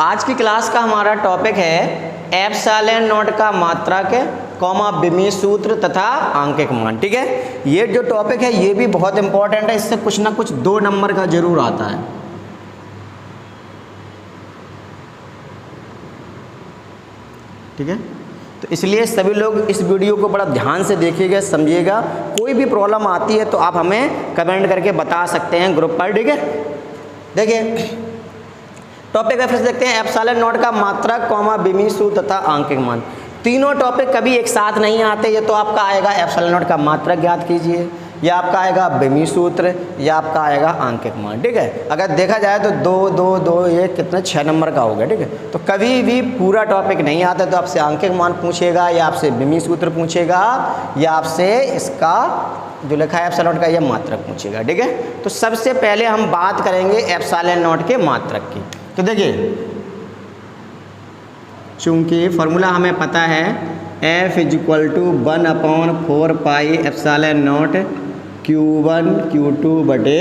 आज की क्लास का हमारा टॉपिक है एप्सिलॉन नॉट का मात्रक कॉमा विमीय सूत्र तथा आंकिक मान। ठीक है, ये जो टॉपिक है ये भी बहुत इंपॉर्टेंट है, इससे कुछ ना कुछ 2 नंबर का जरूर आता है। ठीक है, तो इसलिए सभी लोग इस वीडियो को बड़ा ध्यान से देखिएगा, समझिएगा। कोई भी प्रॉब्लम आती है तो आप हमें कमेंट करके बता सकते हैं ग्रुप पर। ठीक है, देखिए टॉपिक फिर से देखते हैं, एप्सिलॉन नॉट का मात्रक कॉमा विमीय सूत्र तथा आंकिक मान। तीनों टॉपिक कभी एक साथ नहीं आते। ये तो आपका आएगा एप्सिलॉन नॉट का मात्रक ज्ञात कीजिए, या आपका आएगा विमीय सूत्र, या आपका आएगा आंकिक मान। ठीक है, अगर देखा जाए तो 2 2 2 ये कितना 6 नंबर का हो गया। ठीक है, तो कभी भी पूरा टॉपिक नहीं आता तो आपसे आंकिक मान पूछेगा, या आपसे विमीय सूत्र पूछेगा, या आपसे इसका जो लिखा है एप्सिलॉन नॉट का यह मात्रक पूछेगा। ठीक है, तो सबसे पहले हम बात करेंगे एप्सिलॉन नॉट के मात्रक की। तो देखिए, चूंकि फॉर्मूला हमें पता है F = 1/4 pi epsilon naught Q1 Q2 बटे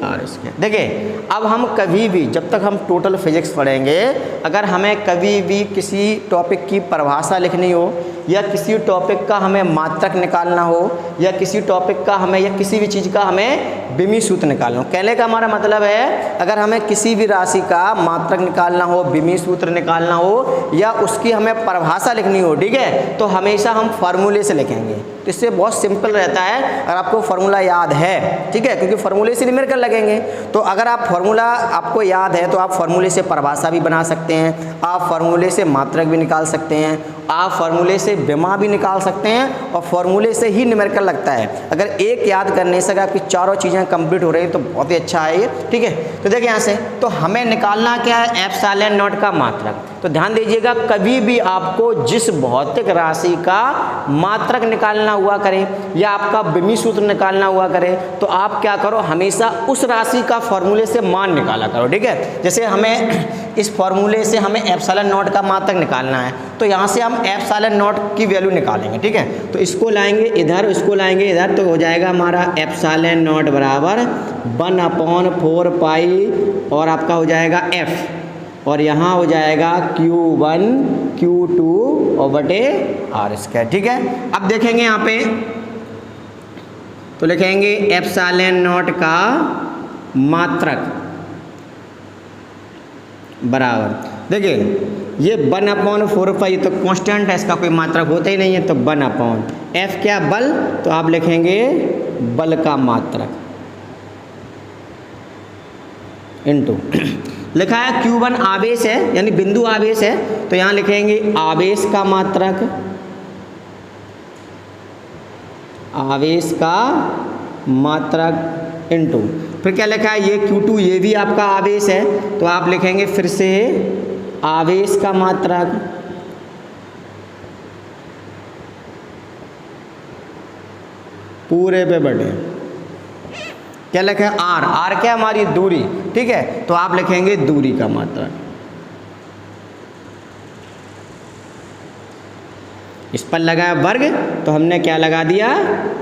R²। देखिए, अब हम कभी भी जब तक हम टोटल फिजिक्स पढ़ेंगे, अगर हमें कभी भी किसी टॉपिक की परिभाषा लिखनी हो, या किसी टॉपिक का हमें मात्रक निकालना हो, या किसी टॉपिक का हमें या किसी भी चीज़ का हमें विमीय सूत्र निकालना हो, कहने का हमारा मतलब है अगर हमें किसी भी राशि का मात्रक निकालना हो, विमीय सूत्र निकालना हो, या उसकी हमें परिभाषा लिखनी हो, ठीक है, तो हमेशा हम फार्मूले से लिखेंगे। तो इससे बहुत सिंपल रहता है, अगर आपको फार्मूला याद है, ठीक है, क्योंकि फार्मूले से न्यूमेरिकल लगेंगे। तो अगर आप फार्मूला आपको याद है तो आप फार्मूले से परिभाषा भी बना सकते हैं, आप फार्मूले से मात्रक भी निकाल सकते हैं, आप फार्मूले से विमा भी निकाल सकते हैं, और फार्मूले से ही न्यूमेरिकल लगता है। अगर एक याद करने से अगर आपकी चारों चीज़ें कंप्लीट हो रही है तो बहुत ही अच्छा है ये। ठीक है, तो देखिए यहाँ से तो हमें निकालना क्या है, एप्सिलॉन नॉट का मात्रक। तो ध्यान दीजिएगा, कभी भी आपको जिस भौतिक राशि का मात्रक निकालना हुआ करे, या आपका विमीय सूत्र निकालना हुआ करे, तो आप क्या करो, हमेशा उस राशि का फार्मूले से मान निकाला करो। ठीक है, जैसे हमें इस फार्मूले से हमें एप्सिलॉन नॉट का मात्रक निकालना है, तो यहाँ से हम एप्सिलॉन नॉट की वैल्यू निकालेंगे। ठीक है, तो इसको लाएंगे इधर, इसको लाएंगे इधर, तो हो जाएगा हमारा एप्सिलॉन नॉट बराबर 1/4 पाई, और आपका हो जाएगा F, और यहाँ हो जाएगा Q1 Q2 और बटे R²। ठीक है, अब देखेंगे यहाँ पे तो लिखेंगे एप्सिलॉन नॉट का मात्रक बराबर, देखिए ये 1/4 पाई तो कांस्टेंट है, इसका कोई मात्रक होता ही नहीं है, तो 1/F क्या बल, तो आप लिखेंगे बल का मात्रक इनटू लिखा है Q1 आवेश है, यानी बिंदु आवेश है, तो यहाँ लिखेंगे आवेश का मात्रक, आवेश का मात्रक इनटू फिर क्या लिखा है, ये Q2 ये भी आपका आवेश है, तो आप लिखेंगे फिर से आवेश का मात्रक पूरे पे बटे क्या लिखा है R क्या हमारी दूरी। ठीक है, तो आप लिखेंगे दूरी का मात्रक। इस पर लगा वर्ग, तो हमने क्या लगा दिया,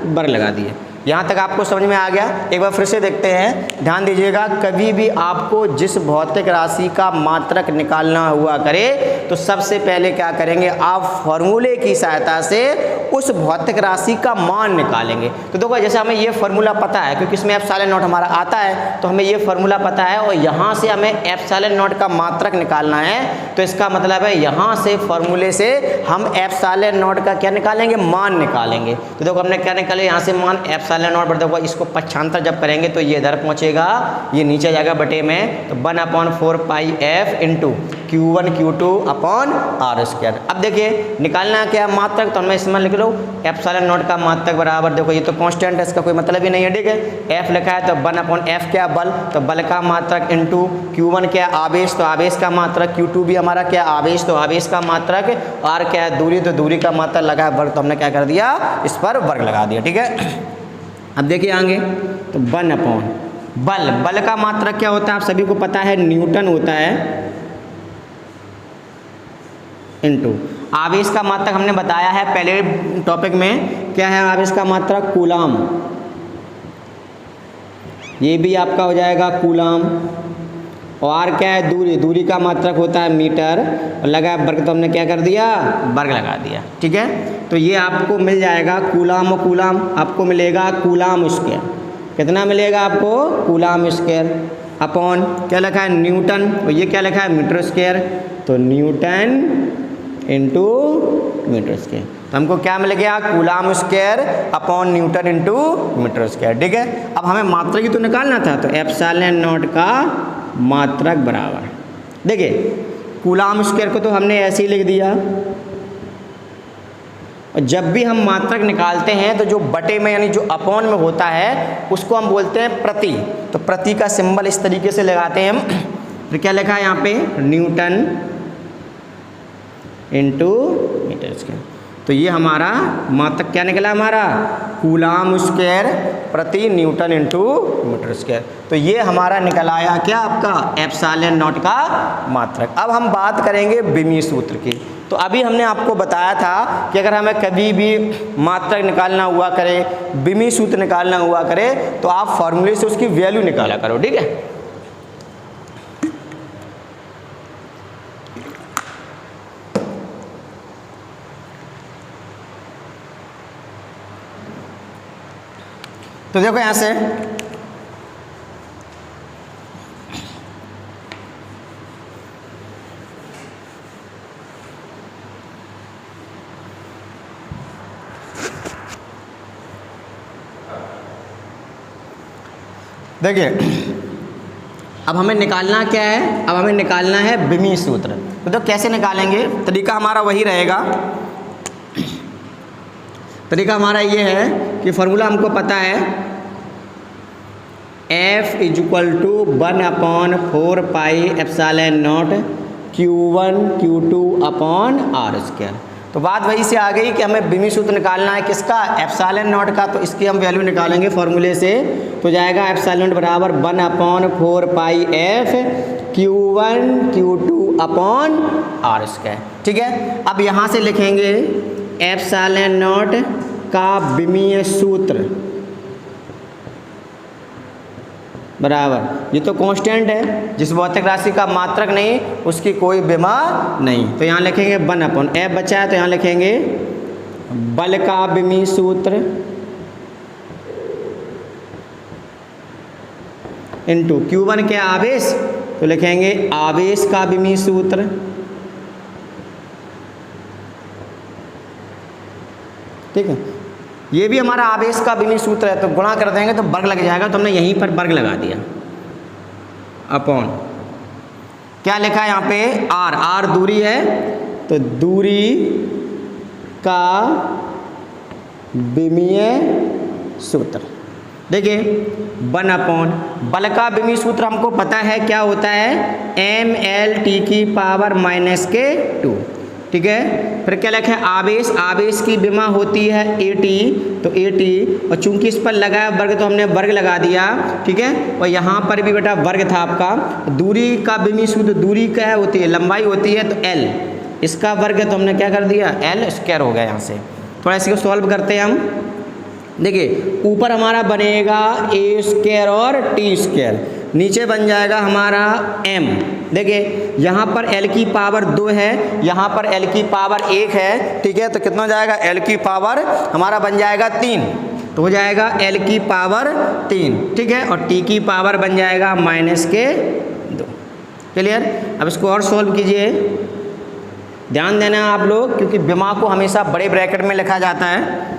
वर्ग लगा दिया। यहाँ तक आपको समझ में आ गया। एक बार फिर से देखते हैं, ध्यान दीजिएगा, कभी भी आपको जिस भौतिक राशि का मात्रक निकालना हुआ करे तो सबसे पहले क्या करेंगे, आप फार्मूले की सहायता से उस भौतिक राशि का मान निकालेंगे। तो देखो, जैसे हमें ये फार्मूला पता है, क्योंकि इसमें एप्सिलॉन नॉट हमारा आता है, तो हमें ये फार्मूला पता है, और यहाँ से हमें एप्सिलॉन नॉट का मात्रक निकालना है, तो इसका मतलब है यहाँ से फार्मूले से हम एप्सिलॉन नॉट का क्या निकालेंगे, मान निकालेंगे। तो देखो हमने क्या निकाले, यहाँ से मान एप्सिलॉन नॉट, बट देखो इसको पक्षांतर जब करेंगे तो ये इधर पहुँचेगा, ये नीचे जाएगा बटे में, तो 1/4 पाई F into Q1 Q2 upon R²। अब देखिए निकालना क्या मात्रक, तो मैं इसमें लिख लो एप्सिलॉन नॉट का मात्रक बराबर, देखो ये तो कांस्टेंट है, इसका कोई मतलब ही नहीं है। ठीक है, F लिखा है तो 1/F क्या बल, तो बल का मात्रक इनटू Q1 क्या आवेश, तो आवेश का मात्रक, Q2 भी हमारा क्या आवेश, तो आवेश का मात्रक, R क्या है दूरी, तो दूरी का मात्रक लगा वर्ग, तो हमने क्या कर दिया, इस पर वर्ग लगा दिया। ठीक है, अब देखिए आगे, तो 1/, बल का मात्रक क्या होता है, आप सभी को पता है, न्यूटन होता है, इनटू आवेश का मात्रक हमने बताया है पहले टॉपिक में, क्या है आवेश का मात्रक, कूलाम। ये भी आपका हो जाएगा कूलाम। और आर क्या है, दूरी, दूरी का मात्रक होता है मीटर, और लगा वर्ग तो हमने क्या कर दिया, वर्ग लगा दिया। ठीक है, तो ये आपको मिल जाएगा कूलाम और कूलाम, आपको मिलेगा कूलाम स्क्वायर। कितना मिलेगा आपको, कूलाम स्क्वायर अपॉन क्या लिखा है, न्यूटन, और ये क्या लिखा है, मीटर स्क्वायर, तो न्यूटन इंटू मीटर स्क्वायर। तो हमको क्या मिल गया, coulomb square upon newton into metre square. ठीक है, अब हमें मात्रक ही तो निकालना था, तो एप्सिलॉन नॉट का मात्रक बराबर, देखिए कूलाम स्क्वायर को तो हमने ऐसे ही लिख दिया, और जब भी हम मात्रक निकालते हैं तो जो बटे में यानी जो अपॉन में होता है उसको हम बोलते हैं प्रति। तो प्रति का सिंबल इस तरीके से लगाते हैं हम। फिर क्या लिखा है यहाँ पे, न्यूटन इंटू मीटर स्क्वायर। तो ये हमारा मात्रक क्या निकला, हमारा कूलाम स्क्वायर प्रति न्यूटन इंटू मीटर स्क्वायर। तो ये हमारा निकल आया क्या, आपका एप्सिलॉन नॉट का मात्रक। अब हम बात करेंगे बिमी सूत्र की। तो अभी हमने आपको बताया था कि अगर हमें कभी भी मात्रक निकालना हुआ करे, बिमी सूत्र निकालना हुआ करे, तो आप फॉर्मूले से उसकी वैल्यू निकाला करो। ठीक है, तो देखो यहां से देखिए, अब हमें निकालना क्या है, अब हमें निकालना है बिमी सूत्र। तो कैसे निकालेंगे, तरीका हमारा वही रहेगा। तरीका हमारा ये है कि फॉर्मूला हमको पता है, F = 1/4 epsilon naught Q1 Q2 upon R square. तो बात वही से आ गई कि हमें बिमी सूत्र निकालना है किसका, एप्सिलॉन नॉट का। तो इसकी हम वैल्यू निकालेंगे फॉर्मूले से, तो जाएगा एप्सिलॉन नॉट बराबर 1/4 F Q1 Q2 upon R square. ठीक है, अब यहाँ से लिखेंगे एप्सिलॉन नॉट का बिमीय सूत्र बराबर, ये तो कांस्टेंट है, जिस भौतिक राशि का मात्रक नहीं उसकी कोई बिमा नहीं। तो यहाँ लिखेंगे 1/, F बचा है तो यहाँ लिखेंगे बल का बिमी सूत्र इंटू Q1 क्या, आवेश, तो लिखेंगे आवेश का बिमी सूत्र। ठीक है, ये भी हमारा आवेश का बिमी सूत्र है, तो गुणा कर देंगे तो वर्ग लग जाएगा, तो हमने यहीं पर वर्ग लगा दिया अपॉन क्या लिखा है यहाँ पे, आर, आर दूरी है, तो दूरी का बिमीय सूत्र। देखिए 1/, बल का बिमी सूत्र हमको पता है क्या होता है, mL/2। ठीक है, फिर क्या लिखा है, आवेश, आवेश की बिमा होती है AT, तो AT, और चूंकि इस पर लगा है वर्ग तो हमने वर्ग लगा दिया। ठीक है, और यहाँ पर भी बेटा वर्ग था आपका। दूरी का बिमी सूत्र, दूरी क्या होती है, लंबाई होती है, तो L, इसका वर्ग तो हमने क्या कर दिया, L स्क्वायर हो गया। यहाँ से थोड़ा इसको सॉल्व करते हैं हम। देखिए ऊपर हमारा बनेगा A² और T², नीचे बन जाएगा हमारा m। देखिए यहाँ पर l की पावर 2 है, यहाँ पर l की पावर 1 है। ठीक है, तो कितना हो जाएगा, l की पावर हमारा बन जाएगा 3, तो हो जाएगा l की पावर 3। ठीक है, और t की पावर बन जाएगा -2। क्लियर, अब इसको और सोल्व कीजिए। ध्यान देना आप लोग, क्योंकि बिमा को हमेशा बड़े ब्रैकेट में लिखा जाता है।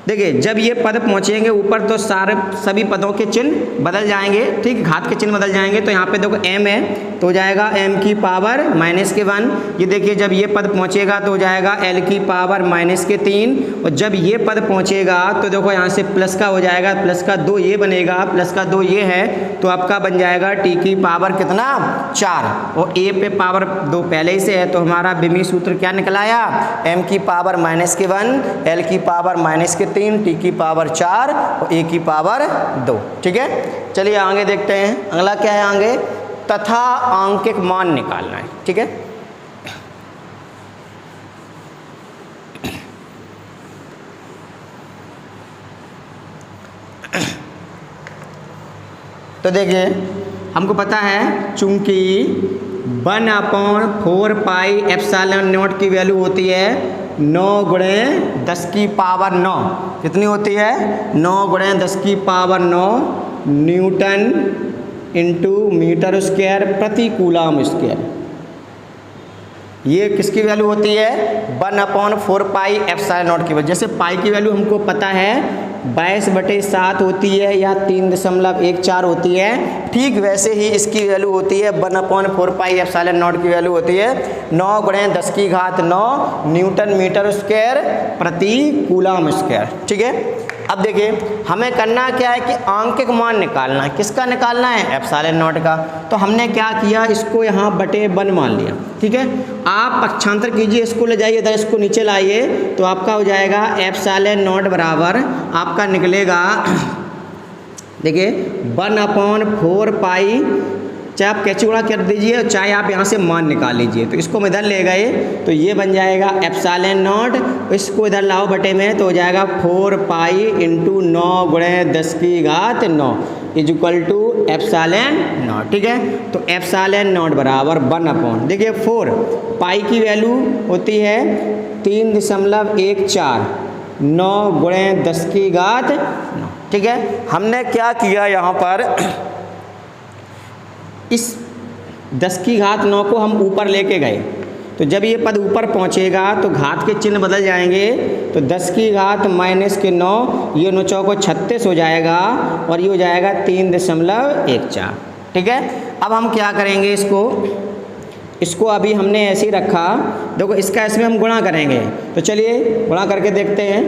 देखिए जब ये पद पहुँचेंगे ऊपर तो सभी पदों के चिन्ह बदल जाएंगे। ठीक, घात के चिन्ह बदल जाएंगे। तो यहाँ पे देखो m है तो हो जाएगा m की पावर -1। ये देखिए जब ये पद पहुँचेगा तो हो जाएगा l की पावर -3। और जब ये पद पहुँचेगा तो देखो यहाँ से प्लस का हो जाएगा, प्लस का 2 ये बनेगा, प्लस का 2 ये है, तो आपका बन जाएगा t की पावर कितना, 4। और a पे पावर 2 पहले ही से है, तो हमारा बिमी सूत्र क्या निकल आया, m की पावर -1, l की पावर -3, t की पावर 4 और a की पावर 2। ठीक है, चलिए आगे देखते हैं। अगला क्या है, आगे तथा आंकिक मान निकालना है। ठीक है, तो देखिए हमको पता है चूंकि 1/4πε0 की वैल्यू होती है 9 गुणे 10 की पावर 9। कितनी होती है? 9 गुणे 10 की power 9 newton into metre square प्रति कूलम स्क्वायर। ये किसकी वैल्यू होती है? 1/4πε0 की वजह। जैसे पाई की वैल्यू हमको पता है 22/7 होती है या 3.14 होती है, ठीक वैसे ही इसकी वैल्यू होती है 1/4πε0 की वैल्यू होती है 9 गुणे 10 की घात 9 न्यूटन मीटर स्क्वायर प्रति कूलम स्क्वायर। ठीक है, अब देखिए हमें करना क्या है कि आंकिक मान निकालना है। किसका निकालना है? ε0 का। तो हमने क्या किया, इसको यहाँ बटे 1 मान लिया। ठीक है, आप पक्षांतर कीजिए, इसको ले जाइए इधर, इसको नीचे लाइए, तो आपका हो जाएगा ε0 बराबर आपका निकलेगा, देखिए 1/4π, चाहे आप कैसे गुणा कर दीजिए, चाहे आप यहाँ से मान निकाल लीजिए। तो इसको हम इधर ले गए तो ये बन जाएगा ε0, इसको इधर लाओ बटे में तो हो जाएगा 4π इंटू 9 गुणे 10 की घात 9 इक्वल टू ε0। ठीक है, तो ε0 बराबर 1/, देखिए 4 पाई की वैल्यू होती है 3.14, 9 गुणे 10 की घात 9। ठीक है, हमने क्या किया यहाँ पर, इस 10 की घात 9 को हम ऊपर लेके गए, तो जब ये पद ऊपर पहुँचेगा तो घात के चिन्ह बदल जाएंगे, तो 10 की घात -9, ये 9 चौको 36 हो जाएगा और ये हो जाएगा 3.14। ठीक है, अब हम क्या करेंगे, इसको अभी हमने ऐसे ही रखा, देखो इसका इसमें हम गुणा करेंगे, तो चलिए गुणा करके देखते हैं।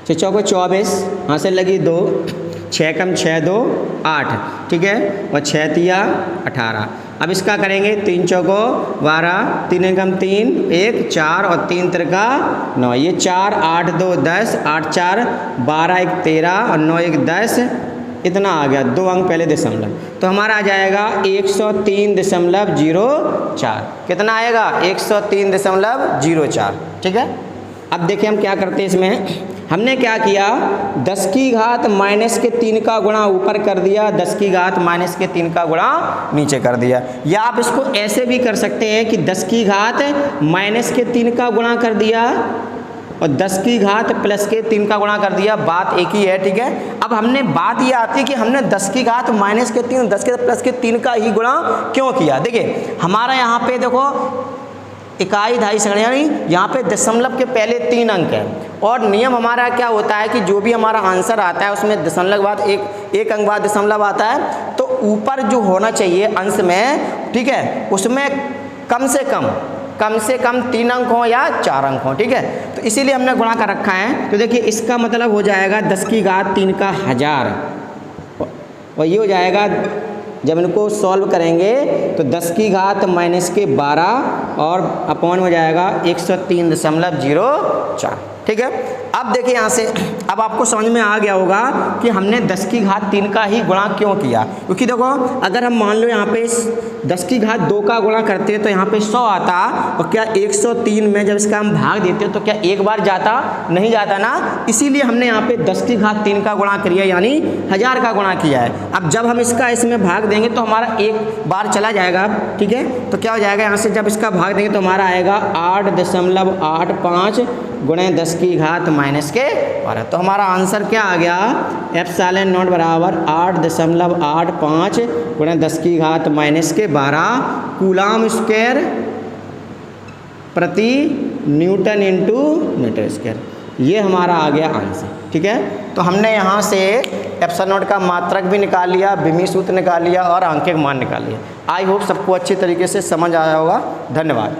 6 चौको 24, यहाँ से लगी 2, 6 कम 6 2 8। ठीक है, और 6 तिया 18। अब इसका करेंगे 3 चौको 12, 3 कम 3 1 4 और 3 तिरका 9, ये 4 8 2 10, 8 4 12 1 13 और 9 1 10, इतना आ गया, 2 अंक पहले दशमलव, तो हमारा आ जाएगा 103.04। कितना आएगा? 103.04। ठीक है, अब देखिए हम क्या करते हैं, इसमें हमने क्या किया, 10 की घात -3 का गुणा ऊपर कर दिया, 10 की घात -3 का गुणा नीचे कर दिया, या आप इसको ऐसे भी कर सकते हैं कि 10 की घात -3 का गुणा कर दिया और 10 की घात +3 का गुणा कर दिया, बात एक ही है। ठीक है, अब हमने बात ये आती है कि हमने 10 की घात -3 10 के +3 का ही गुणा क्यों किया। देखिए हमारा यहाँ पे देखो इकाई दहाई सगड़ी, यानी यहाँ पे दशमलव के पहले 3 अंक है, और नियम हमारा क्या होता है कि जो भी हमारा आंसर आता है उसमें दशमलव के बाद एक अंक बाद दशमलव आता है, तो ऊपर जो होना चाहिए अंश में, ठीक है, उसमें कम से कम 3 अंक हो या 4 अंक हो। ठीक है, तो इसीलिए हमने गुणा कर रखा है। तो देखिए इसका मतलब हो जाएगा 10 की घात 3 का 1000, और ये हो जाएगा, जब इनको सॉल्व करेंगे तो 10 की घात -12 और अपॉन हो जाएगा 103.04। ठीक है, अब देखिए यहाँ से अब आपको समझ में आ गया होगा कि हमने 10 की घात 3 का ही गुणा क्यों किया, क्योंकि देखो अगर हम मान लो यहाँ पे 10 की घात 2 का गुणा करते हैं तो यहाँ पे 100 आता, और क्या 103 में जब इसका हम भाग देते हैं तो क्या एक बार जाता? नहीं जाता ना, इसीलिए हमने यहाँ पे 10 की घात 3 का गुणा किया, यानी 1000 का गुणा किया है। अब जब हम इसका इसमें भाग देंगे तो हमारा एक बार चला जाएगा। ठीक है, तो क्या हो जाएगा, यहाँ से जब इसका भाग देंगे तो हमारा आएगा 8.85 गुणे 10 की घात -12। तो हमारा आंसर क्या आ गया, ε0 बराबर 8.85 गुणे 10 की घात -12 कूलम स्क्वायर प्रति न्यूटन इंटू मीटर स्क्वायर। ये हमारा आ गया आंसर। ठीक है, तो हमने यहाँ से ε0 का मात्रक भी निकाल लिया, विमीय सूत्र निकाल लिया और आंकिक मान निकाल लिया। आई होप सबको अच्छी तरीके से समझ आया होगा। धन्यवाद।